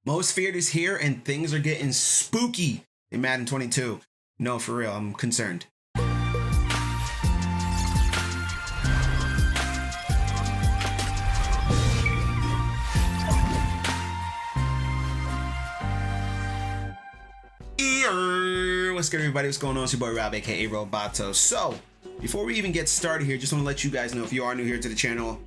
Most feared is here and things are getting spooky in Madden 22. No, for real, I'm concerned. What's good, everybody? What's going on? It's your boy Rob, aka Roboto. So, before we even get started here, just want to let you guys know, if you are new here to the channel,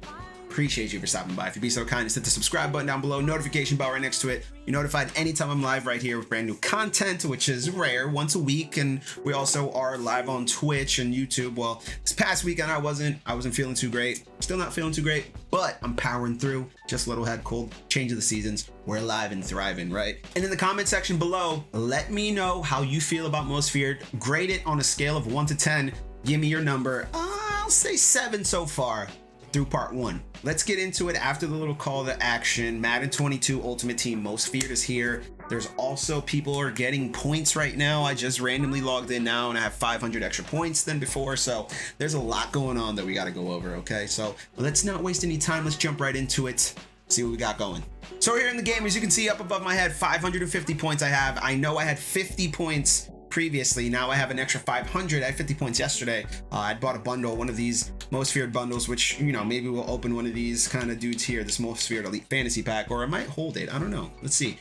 appreciate you for stopping by. If you'd be so kind, just hit the subscribe button down below, notification bell right next to it. You're notified anytime I'm live right here with brand new content, which is rare, once a week. And we also are live on Twitch and YouTube. Well, this past weekend I wasn't feeling too great. Still not feeling too great, but I'm powering through. Just a little head cold, change of the seasons. We're alive and thriving, right? And in the comment section below, let me know how you feel about Most Feared. Grade it on a scale of 1 to 10. Give me your number. I'll say 7 so far through part 1. Let's get into it after the little call to action. Madden 22 Ultimate Team Most Feared is here. There's also people are getting points right now. I just randomly logged in now and I have 500 extra points than before. So there's a lot going on that we got to go over. Okay, so let's not waste any time. Let's jump right into it. See what we got going. So here in the game, as you can see up above my head, 550 points I have. I know I had 50 points previously. Now I have an extra 500. I had 50 points yesterday. I bought a bundle, one of these Most Feared bundles, which, you know, maybe we'll open one of these kind of dudes here, this Most Feared Elite Fantasy Pack, or I might hold it. I don't know. Let's see.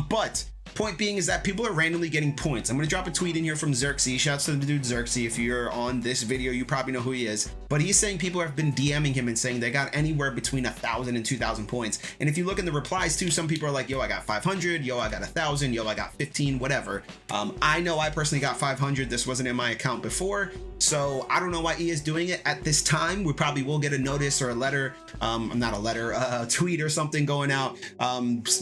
But point being is that people are randomly getting points. I'm going to drop a tweet in here from Xerxes. Shouts to the dude Xerxes. If you're on this video, you probably know who he is. But he's saying people have been DMing him and saying they got anywhere between 1,000 and 2,000 points. And if you look in the replies too, some people are like, yo, I got 500. Yo, I got 1,000. Yo, I got 15, whatever. I know I personally got 500. This wasn't in my account before. So I don't know why he is doing it at this time. We probably will get a notice or a letter. Not a letter, a tweet or something going out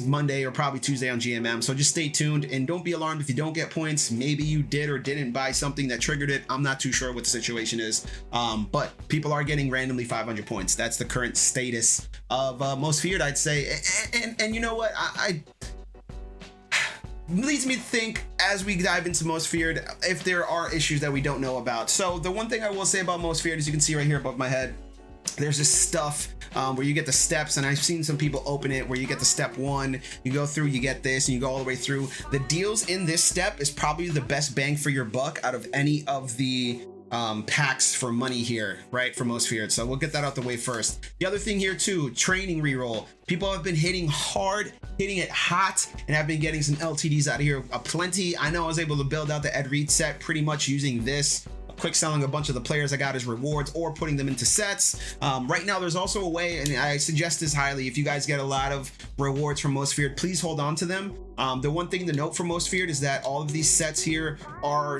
Monday or probably Tuesday on GMM. So just stay tuned and don't be alarmed if you don't get points. Maybe you did or didn't buy something that triggered it. I'm not too sure what the situation is. But people are getting randomly 500 points. That's the current status of Most Feared, I'd say. And you know what? I leads me to think, as we dive into Most Feared, if there are issues that we don't know about. So the one thing I will say about Most Feared, as you can see right here above my head, there's this stuff where you get the steps, and I've seen some people open it where you get the step 1, you go through, you get this, and you go all the way through. The deals in this step is probably the best bang for your buck out of any of the packs for money here, right, for Most Feared. So we'll get that out the way first. The other thing here too, training reroll. People have been hitting hard, hitting it hot, and I've been getting some LTDs out of here plenty. I know I was able to build out the Ed Reed set pretty much using this, quick selling a bunch of the players I got as rewards or putting them into sets. Right now there's also a way, and I suggest this highly, if you guys get a lot of rewards from Most Feared, please hold on to them. The one thing to note for Most Feared is that all of these sets here are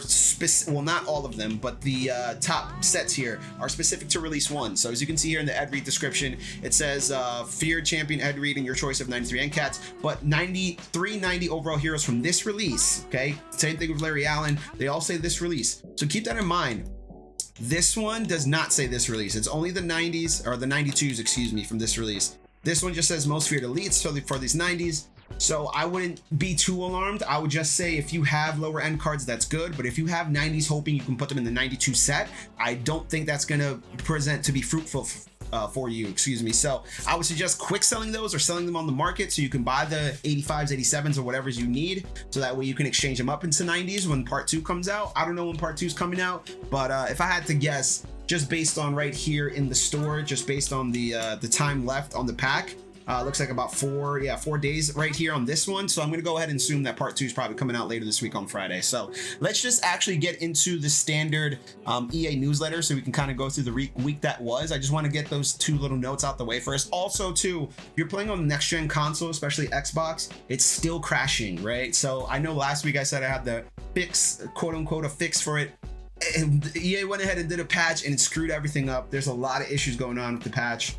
well, not all of them, but the top sets here are specific to release 1. So as you can see here in the Ed Reed description, it says Feared Champion Ed Reed and your choice of 93 end cats, but 390 overall heroes from this release. Okay, same thing with Larry Allen. They all say this release, so keep that in mind. This one does not say this release. It's only the 90s, or the 92s, excuse me, from this release. This one just says Most Feared Elites, so for these 90s. So I wouldn't be too alarmed. I would just say if you have lower end cards, that's good. But if you have 90s hoping you can put them in the 92 set, I don't think that's going to present to be fruitful for you, excuse me. So I would suggest quick selling those or selling them on the market so you can buy the 85s, 87s, or whatever you need, so that way you can exchange them up into 90s when part 2 comes out. I don't know when part 2 is coming out, but if I had to guess, just based on right here in the store, just based on the time left on the pack, looks like about 4 days right here on this one. So I'm going to go ahead and assume that part 2 is probably coming out later this week on Friday. So let's just actually get into the standard EA newsletter so we can kind of go through the week that was. I just want to get those 2 little notes out the way first. Also too, if you're playing on the next gen console, especially Xbox, it's still crashing, right? So I know last week I said I had the fix, quote unquote, a fix for it. And EA went ahead and did a patch and it screwed everything up. There's a lot of issues going on with the patch.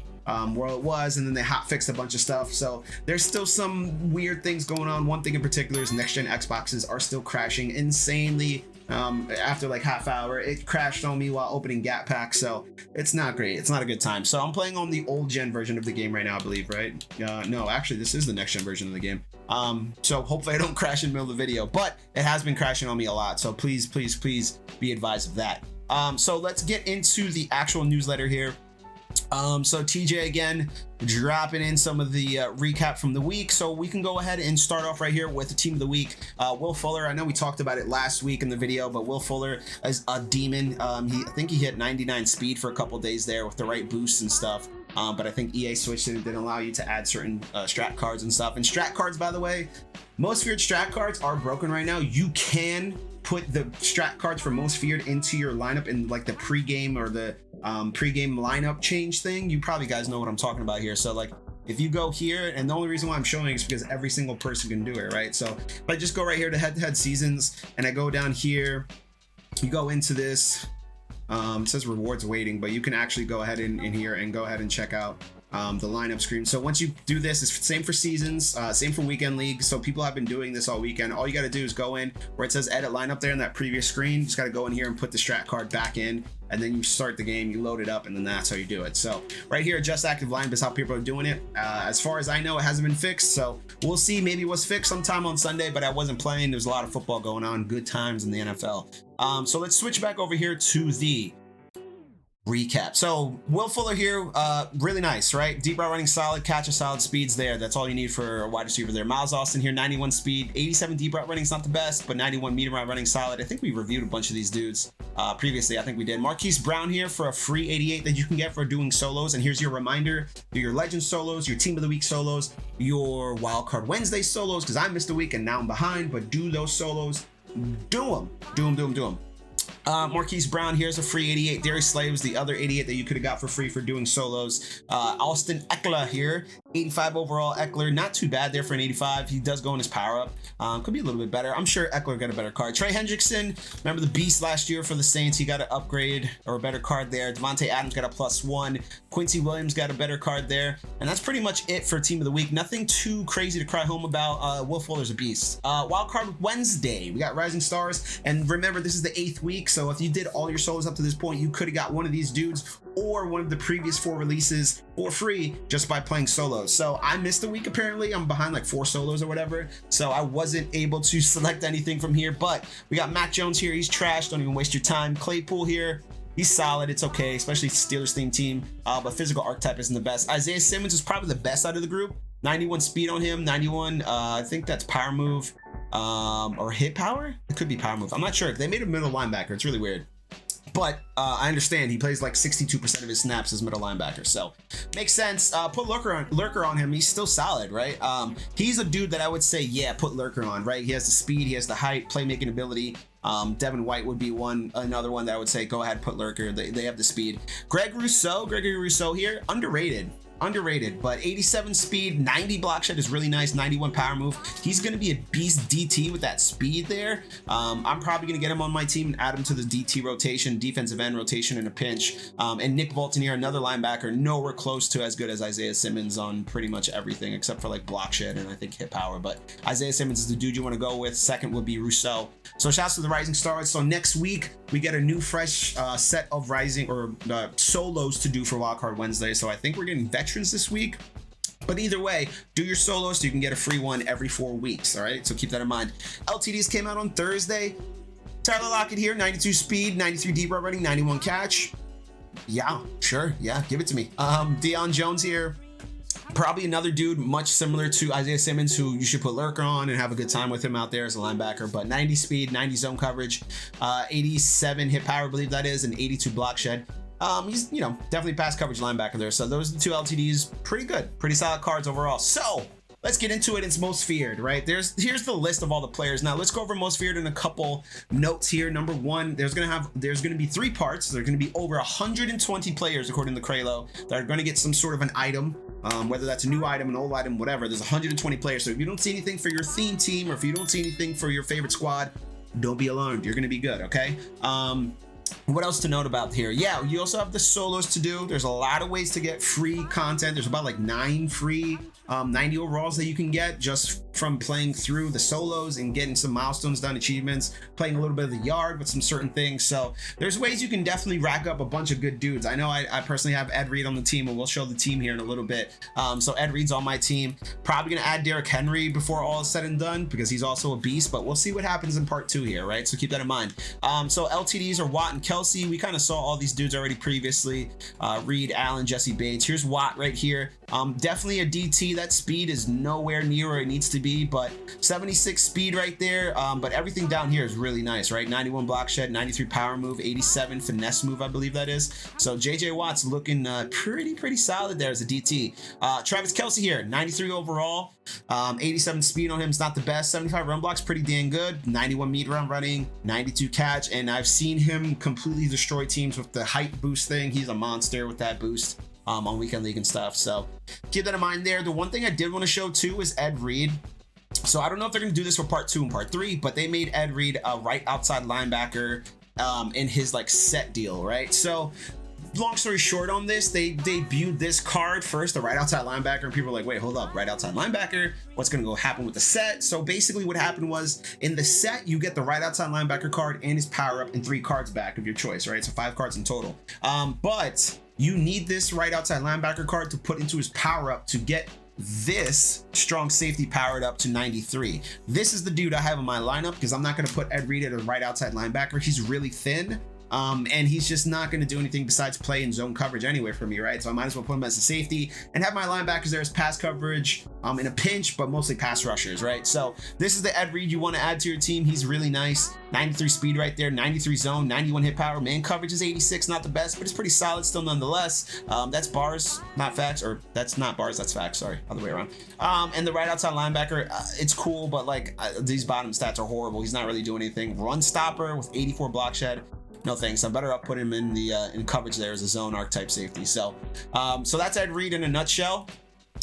Where it was, and then they hot fixed a bunch of stuff. So there's still some weird things going on. One thing in particular is next gen Xboxes are still crashing insanely. After like half hour, it crashed on me while opening Gap Pack, so it's not great. It's not a good time. So I'm playing on the old gen version of the game right now, I believe, right? No, actually this is the next gen version of the game. So hopefully I don't crash in the middle of the video, but it has been crashing on me a lot. So please be advised of that. So let's get into the actual newsletter here. So TJ again dropping in some of the recap from the week, so we can go ahead and start off right here with the team of the week. Will Fuller, I know we talked about it last week in the video, but Will Fuller is a demon. I think he hit 99 speed for a couple days there with the right boosts and stuff, but I think EA switched it and didn't allow you to add certain strat cards and stuff. And strat cards, by the way, most feared strat cards are broken right now. You can put the strat cards for most feared into your lineup in like the pregame or the pregame lineup change thing. You probably guys know what I'm talking about here. So like if you go here, and the only reason why I'm showing is because every single person can do it, right? So if I just go right here to head-to-head seasons and I go down here, you go into this, it says rewards waiting, but you can actually go ahead in here and go ahead and check out the lineup screen. So once you do this, it's same for seasons, same for weekend league. So people have been doing this all weekend. All you got to do is go in where it says edit lineup there in that previous screen. You just got to go in here and put the strat card back in, and then you start the game, you load it up, and then that's how you do it. So right here, adjust active lineup is how people are doing it. As far as I know, it hasn't been fixed, so we'll see. Maybe it was fixed sometime on Sunday, but I wasn't playing. There's a lot of football going on, good times in the NFL. So let's switch back over here to the recap. So Will Fuller here, really nice, right? Deep route running solid, catch a solid, speeds there. That's all you need for a wide receiver there. Miles Austin here, 91 speed, 87 deep route running is not the best, but 91 medium route running solid. I think we reviewed a bunch of these dudes previously. I think we did. Marquise Brown here for a free 88 that you can get for doing solos. And here's your reminder: do your legend solos, your team of the week solos, your Wildcard Wednesday solos, because I missed a week and now I'm behind, but do those solos. Do them. Marquise Brown here's a free 88. Darius Slay was the other 88 that you could have got for free for doing solos. Austin Eckler here, 85 overall. Eckler, not too bad there for an 85. He does go in his power up. Could be a little bit better. I'm sure Eckler got a better card. Trey Hendrickson, remember the beast last year for the Saints? He got an upgrade or a better card there. Devontae Adams got a +1. Quincy Williams got a better card there. And that's pretty much it for team of the week. Nothing too crazy to cry home about. Will Fuller's a beast. Wildcard Wednesday, we got Rising Stars. And remember, this is the 8th week. So if you did all your solos up to this point, you could have got one of these dudes or one of the previous 4 releases for free just by playing solos. So I missed a week apparently. I'm behind like 4 solos or whatever. So I wasn't able to select anything from here, but we got Mac Jones here. He's trash. Don't even waste your time. Claypool here. He's solid. It's okay, especially Steelers themed team. But physical archetype isn't the best. Isaiah Simmons is probably the best out of the group. 91 speed on him. 91, I think that's power move or hit power. It could be power move. I'm not sure. They made him middle linebacker. It's really weird. But I understand he plays like 62% of his snaps as middle linebacker, so makes sense. Put Lurker on him. He's still solid, right? He's a dude that I would say, yeah, put Lurker on, right? He has the speed, he has the height, playmaking ability. Devin White would be another one that I would say go ahead, put Lurker. They have the speed. Gregory Rousseau here, underrated, but 87 speed, 90 block shed is really nice, 91 power move. He's going to be a beast DT with that speed there. I'm probably going to get him on my team and add him to the DT rotation, defensive end rotation in a pinch. And Nick Bolton here, another linebacker, nowhere close to as good as Isaiah Simmons on pretty much everything except for like block shed and I think hit power. But Isaiah Simmons is the dude you want to go with. Second would be Rousseau. So shouts to the Rising Stars. So next week we get a new fresh set of Rising or solos to do for Wildcard Wednesday. So I think we're getting veterans this week. But either way, do your solos so you can get a free one every 4 weeks. All right, so keep that in mind. LTDs came out on Thursday. Tyler Lockett here, 92 speed, 93 deep route running, 91 catch. Yeah, sure. Yeah, give it to me. Deion Jones here. Probably another dude much similar to Isaiah Simmons, who you should put Lurker on and have a good time with him out there as a linebacker. But 90 speed, 90 zone coverage, 87 hit power, I believe that is, and 82 block shed. He's, you know, definitely pass coverage linebacker there. So those are the 2 LTDs. Pretty good, pretty solid cards overall. So let's get into it. It's most feared, right? Here's the list of all the players. Now let's go over most feared in a couple notes here. Number 1, there's gonna be 3 parts. There's gonna be over 120 players according to Kralo that are gonna get some sort of an item. Whether that's a new item, an old item, whatever. There's 120 players. So if you don't see anything for your theme team, or if you don't see anything for your favorite squad, don't be alarmed. You're gonna be good, okay? What else to note about here? Yeah, you also have the solos to do. There's a lot of ways to get free content. There's about like 9 free 90 overalls that you can get just from playing through the solos and getting some milestones done, achievements, playing a little bit of the yard with some certain things. So there's ways you can definitely rack up a bunch of good dudes. I know I personally have Ed Reed on the team, and we'll show the team here in a little bit. So Ed Reed's on my team. Probably gonna add Derrick Henry before all is said and done because he's also a beast, but we'll see what happens in part 2 here, right? So keep that in mind. So LTDs are Watt and Kelsey. We kind of saw all these dudes already previously. Reed, Allen, Jesse Bates. Here's Watt right here. Definitely a DT. That speed is nowhere near where it needs to be, but 76 speed right there. But everything down here is really nice, right? 91 block shed, 93 power move, 87 finesse move, I believe that is. So JJ Watt's looking pretty solid there as a DT. Travis Kelsey here, 93 overall, 87 speed on him is not the best. 75 run blocks, pretty dang good. 91 meter round running, 92 catch, and I've seen him completely destroy teams with the height boost thing. He's a monster with that boost on weekend league and stuff. So keep that in mind there. The one thing I did want to show too is Ed Reed. So I don't know if they're going to do this for part 2 and part 3, but they made Ed Reed a right outside linebacker in his like set deal, right? So long story short on this, they debuted this card first, the right outside linebacker, and people were like, wait, hold up, right outside linebacker, what's going to go happen with the set? So basically what happened was in the set, you get the right outside linebacker card and his power up and 3 cards back of your choice, right? So 5 cards in total. But you need this right outside linebacker card to put into his power up to get this strong safety powered up to 93. This is the dude I have in my lineup because I'm not going to put Ed Reed at a right outside linebacker. He's really thin. And he's just not going to do anything besides play in zone coverage anyway for me, right? So I might as well put him as a safety and have my linebackers there as pass coverage in a pinch, but mostly pass rushers, right? So this is the Ed Reed you want to add to your team. He's really nice. 93 speed right there, 93 zone, 91 hit power. Man coverage is 86, not the best, but it's pretty solid still nonetheless. That's bars, not facts, or that's not bars, that's facts, sorry, other way around. And the right outside linebacker, it's cool, but like these bottom stats are horrible. He's not really doing anything. Run stopper with 84 block shed. No thanks. I'm better off putting him in the in coverage there as a zone archetype safety. So that's Ed Reed in a nutshell.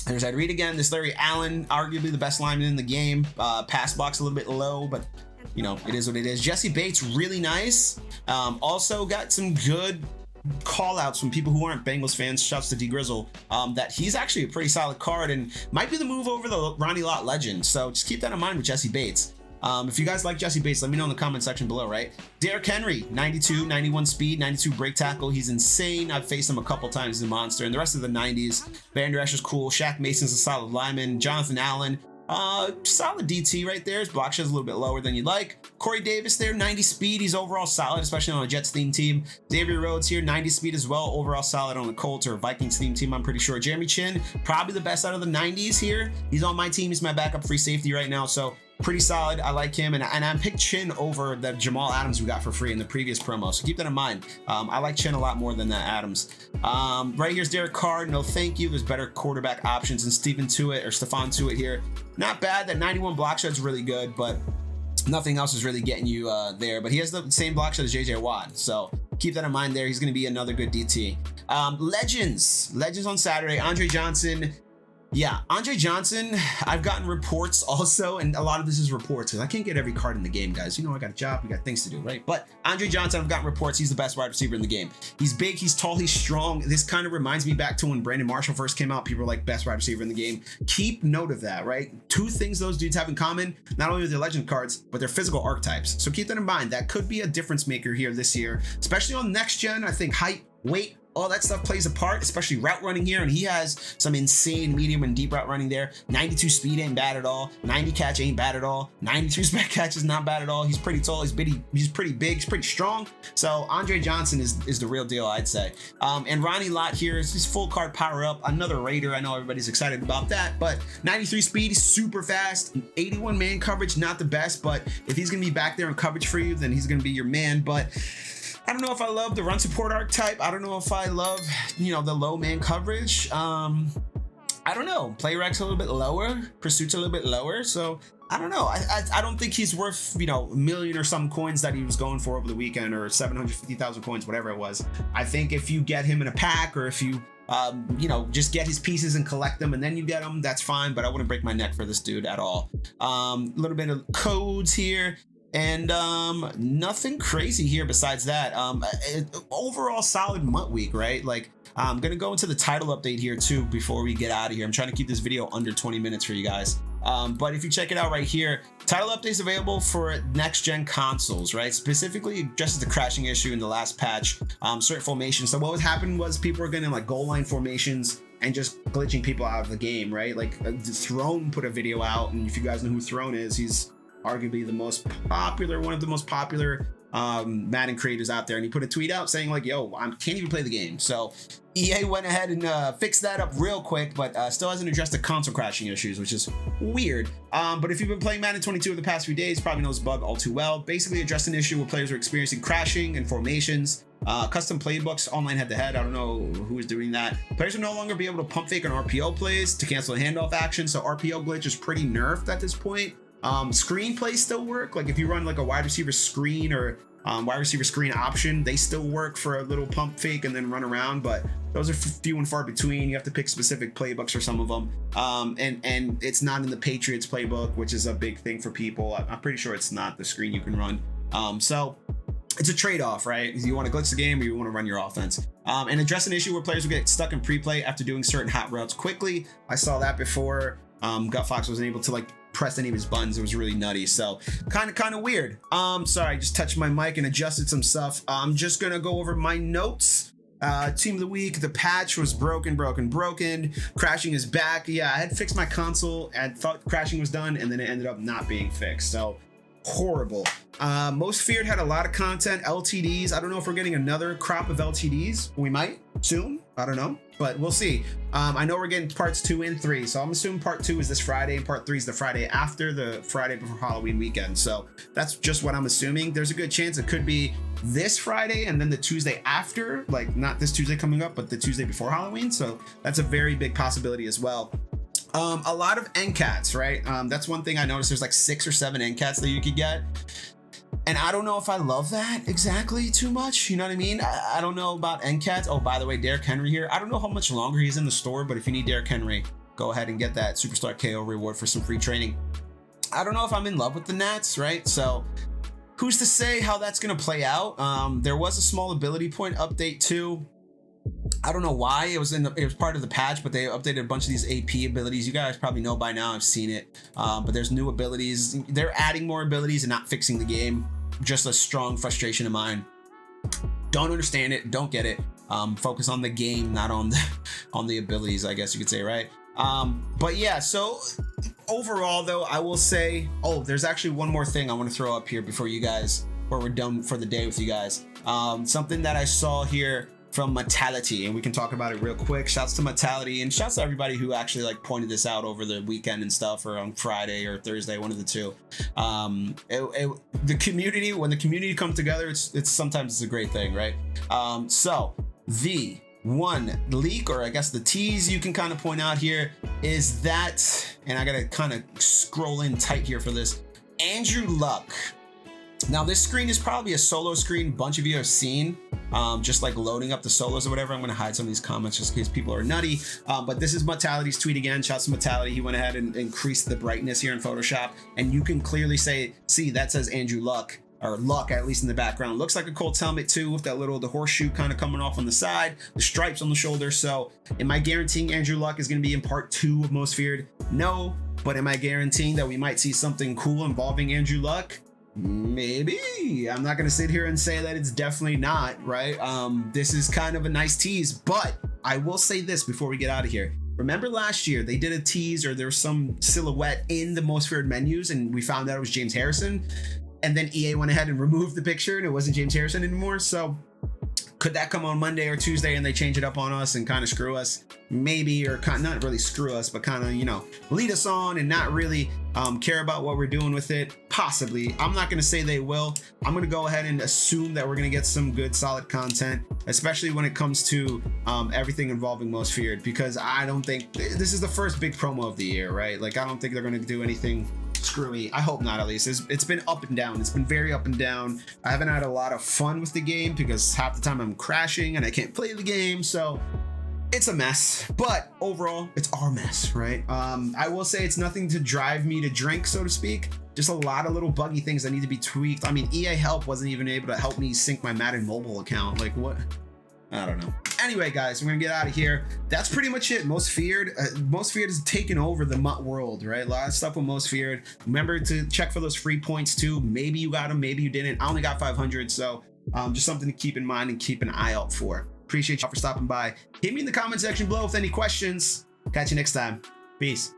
There's Ed Reed again. This Larry Allen, arguably the best lineman in the game. Pass box a little bit low, but you know, it is what it is. Jesse Bates, really nice. Also got some good call outs from people who aren't Bengals fans. Shouts to D Grizzle, that he's actually a pretty solid card and might be the move over the Ronnie Lott legend. So just keep that in mind with Jesse Bates. If you guys like Jesse Bates, let me know in the comment section below, right? Derrick Henry, 92, 91 speed, 92 break tackle. He's insane. I've faced him a couple times. He's a monster. And the rest of the 90s, Van Der Esch is cool. Shaq Mason's a solid lineman. Jonathan Allen, solid DT right there. His block shed's a little bit lower than you'd like. Corey Davis there, 90 speed. He's overall solid, especially on a Jets theme team. Xavier Rhodes here, 90 speed as well. Overall solid on the Colts or Vikings theme team, I'm pretty sure. Jeremy Chin, probably the best out of the 90s here. He's on my team. He's my backup free safety right now. So pretty solid. I like him, and I picked Chin over the Jamal Adams we got for free in the previous promo, so keep that in mind. I like Chin a lot more than that Adams. Right here's Derek Carr. No thank you. There's better quarterback options than Stephon Tuitt here. Not bad. That 91 block shed's really good, but nothing else is really getting you there. But he has the same block shed as JJ Watt, so keep that in mind there. He's going to be another good DT. Legends on Saturday. Andre Johnson. Yeah, Andre Johnson, I've gotten reports also, and a lot of this is reports because I can't get every card in the game, guys. You know, I got a job, we got things to do, right? But Andre Johnson, I've gotten reports he's the best wide receiver in the game. He's big, he's tall, he's strong. This kind of reminds me back to when Brandon Marshall first came out. People were like, best wide receiver in the game. Keep note of that, right? 2 things those dudes have in common, not only with their legend cards, but their physical archetypes. So keep that in mind. That could be a difference maker here this year, especially on next gen. I think height, weight, all that stuff plays a part, especially route running here, and he has some insane medium and deep route running there. 92 speed ain't bad at all. 90 catch ain't bad at all. 93 spec catch is not bad at all. He's pretty tall, he's pretty big, he's pretty strong. So Andre Johnson is the real deal, I'd say. And Ronnie Lott here is his full card power up. Another Raider, I know everybody's excited about that, but 93 speed, he's super fast. 81 man coverage, not the best, but if he's gonna be back there in coverage for you, then he's gonna be your man. But I don't know if I love the run support archetype. I don't know if I love, the low man coverage. I don't know. Play rec's a little bit lower. Pursuit's a little bit lower. So I don't know. I don't think he's worth, a million or some coins that he was going for over the weekend, or 750,000 coins, whatever it was. I think if you get him in a pack, or if you, just get his pieces and collect them and then you get them, that's fine. But I wouldn't break my neck for this dude at all. A little bit of codes here. And nothing crazy here besides that. Overall solid MUT week, right? Like, I'm gonna go into the title update here too before we get out of here. I'm trying to keep this video under 20 minutes for you guys. But if you check it out right here, title updates available for next gen consoles, right? Specifically addresses the crashing issue in the last patch, certain formations. So what was happening was people were getting like goal line formations and just glitching people out of the game, right? Like Throne put a video out, and if you guys know who Throne is, he's arguably the most popular, one of the most popular Madden creators out there, and he put a tweet out saying like, yo, I can't even play the game. So EA went ahead and fixed that up real quick, but still hasn't addressed the console crashing issues, which is weird. But if you've been playing Madden 22 over the past few days, probably knows the bug all too well. Basically addressed an issue where players were experiencing crashing and formations. Custom playbooks online head-to-head. I don't know who is doing that. Players will no longer be able to pump fake on RPO plays to cancel a handoff action, so RPO glitch is pretty nerfed at this point. Screen plays still work. Like if you run like a wide receiver screen or wide receiver screen option, they still work for a little pump fake and then run around, but those are few and far between. You have to pick specific playbooks for some of them. And it's not in the Patriots playbook, which is a big thing for people. I'm pretty sure it's not the screen you can run. So it's a trade-off, right? You want to glitch the game or you want to run your offense. And address an issue where players will get stuck in pre-play after doing certain hot routes quickly. I saw that before. Gutfox wasn't able to like press any of his buttons. It was really nutty. So kind of weird. Sorry, I just touched my mic and adjusted some stuff. I'm just gonna go over my notes. Team of the week, the patch was broken. Crashing is back. Yeah, I had fixed my console and thought crashing was done, and then it ended up not being fixed. So horrible. Most feared had a lot of content. LTDs, I don't know if we're getting another crop of LTDs. We might soon, I don't know, but we'll see. I know we're getting parts 2 and 3, so I'm assuming part 2 is this Friday and part 3 is the Friday after, the Friday before Halloween weekend. So that's just what I'm assuming. There's a good chance it could be this Friday and then the Tuesday after, like not this Tuesday coming up, but the Tuesday before Halloween. So that's a very big possibility as well. A lot of NCATs, right? That's one thing I noticed. There's like 6 or 7 NCATs that you could get. And I don't know if I love that exactly too much. You know what I mean? I don't know about NCATs. Oh, by the way, Derrick Henry here. I don't know how much longer he's in the store, but if you need Derrick Henry, go ahead and get that Superstar KO reward for some free training. I don't know if I'm in love with the Nats, right? So who's to say how that's going to play out? There was a small ability point update too. I don't know why it was part of the patch, but they updated a bunch of these AP abilities. You guys probably know by now. I've seen it, but there's new abilities. They're adding more abilities and not fixing the game. Just a strong frustration of mine. Don't understand it. Don't get it. Focus on the game, not on the abilities, I guess you could say, right? But yeah, so overall though, I will say, oh, there's actually one more thing I want to throw up here before you guys, before we're done for the day with you guys. Something that I saw here from Mortality, and we can talk about it real quick. Shouts to Mortality, and shouts to everybody who actually like pointed this out over the weekend and stuff, or on Friday or Thursday, one of the two. The community, when the community comes together, it's sometimes it's a great thing, right? So the one leak, or I guess the tease you can kind of point out here is that, and I gotta kind of scroll in tight here for this, Andrew Luck. Now this screen is probably a solo screen bunch of you have seen, just like loading up the solos or whatever. I'm gonna hide some of these comments just in case people are nutty, but this is Mortality's tweet again. Shouts to Mortality. He went ahead and increased the brightness here in Photoshop, and you can clearly see that says Andrew Luck, or Luck at least in the background. Looks like a Colts helmet too, with that the horseshoe kind of coming off on the side, the stripes on the shoulder. So am I guaranteeing Andrew Luck is gonna be in part 2 of Most Feared? No, but am I guaranteeing that we might see something cool involving Andrew Luck? Maybe. I'm not gonna sit here and say that it's definitely not, right? This is kind of a nice tease, but I will say this before we get out of here. Remember last year they did a tease, or there was some silhouette in the Most Feared menus, and we found out it was James Harrison, and then EA went ahead and removed the picture and it wasn't James Harrison anymore. So could that come on Monday or Tuesday and they change it up on us and kind of screw us? Maybe, or not really screw us, but kind of, you know, lead us on and not really care about what we're doing with it. Possibly. I'm not going to say they will. I'm going to go ahead and assume that we're going to get some good solid content, especially when it comes to everything involving Most Feared, because I don't think this is the first big promo of the year, right? Like, I don't think they're going to do anything screwy. I hope not, at least. It's been up and down. It's been very up and down. I haven't had a lot of fun with the game because half the time I'm crashing and I can't play the game, so it's a mess. But overall, it's our mess, right? I will say it's nothing to drive me to drink, so to speak. just a lot of little buggy things that need to be tweaked. I mean, EA Help wasn't even able to help me sync my Madden mobile account. Like, what? I don't know. Anyway, guys, we're gonna get out of here. That's pretty much it. Most Feared. Most Feared is taking over the MUT world, right? A lot of stuff with Most Feared. Remember to check for those free points too. Maybe you got them, maybe you didn't. I only got 500, so just something to keep in mind and keep an eye out for. Appreciate y'all for stopping by. Hit me in the comment section below with any questions. Catch you next time. Peace.